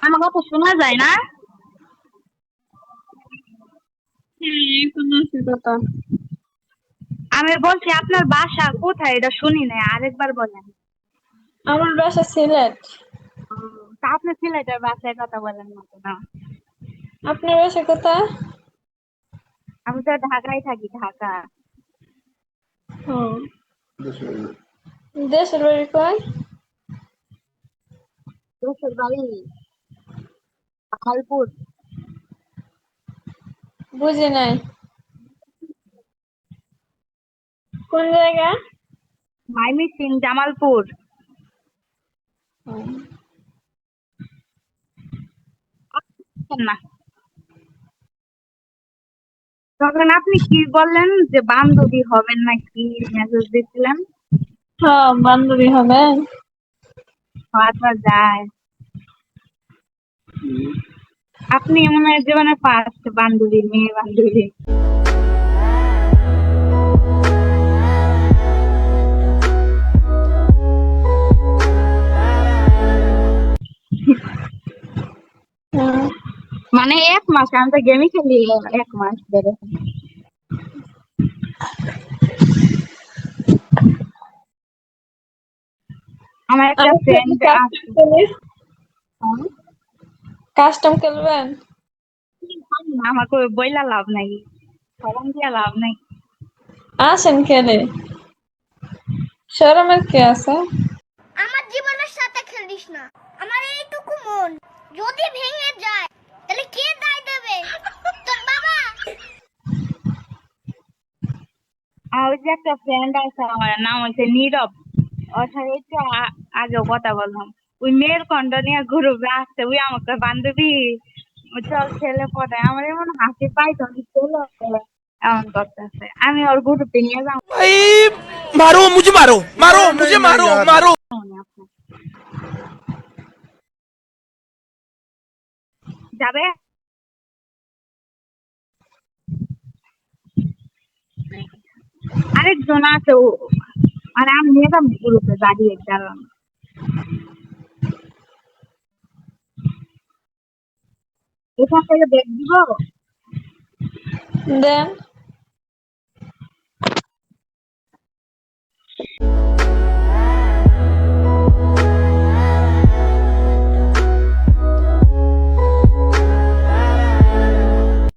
আমার কথা শোনা যায় না? এখন আছে কথা। আমি বলছি আপনার বাসা কোথায়, এটা শুনি নাই, আরেকবার বলেন। আমার বাসা সিলেট। তা আপনি সিলেটের বাসায় কথা বলেন না কেন? আপনার বাসা কোথায়? আমি তো ঢাকায় থাকি, ঢাকা। ও, দেশের বাড়ি কয়? দেশের বাড়ি জামালপুর। বুঝি নাই কোন জায়গা? ময়মনসিং, জামালপুর। না, তখন আপনি কি বললেন যে বান্ধবী হবেন নাকি, মেসেজ দিছিলেন? হ্যাঁ, বান্ধবী হবে। হওয়া যায়। আপনি মনে হয় জীবনে ফার্স্ট বান্ধবী, মেয়ে বান্ধবী। হুম। মানে 1 মাস, আমি তো গেমই খেলি 1 মাস ধরে। আমার একটা আমার সাথে ফ্রেন্ড কাস্টম আছে। খেলিস? কাস্টম খেলবেন? আমার কই বইলা লাভ নাই, ফরম দিয়া লাভ নাই। আসেন খেলে, শরমের কি আছে? আমার জীবনের সাথে খেলিস না। আমার এইটুকু মন যদি ভেঙে যায় তাহলে কে দায় দেবে? তোর বাবা। আর ওই যে একটা ফ্রেন্ড আছে, আমার নাম হচ্ছে নীরব। ওর সাথে একটু আগেও কথা বললাম। ওই মেয়ের কন্ড নিয়ে গ্রুপে আসছে, ওই আমাকে বান্ধবী চল ছেলে পড়ে, আমার এমন হাসি পাই, তখন ছেলে এমন করতেছে, আমি ওর গ্রুপে নিয়ে যাবো। भाई मारो मुझे, मारो मारो मुझे, मारो मारो। যাবে। আরেকজন আছে, ও মানে আমি নিয়ে যাবো গ্রুপে দাঁড়িয়ে গেলাম। এখান থেকে দেখ দিব। দেন।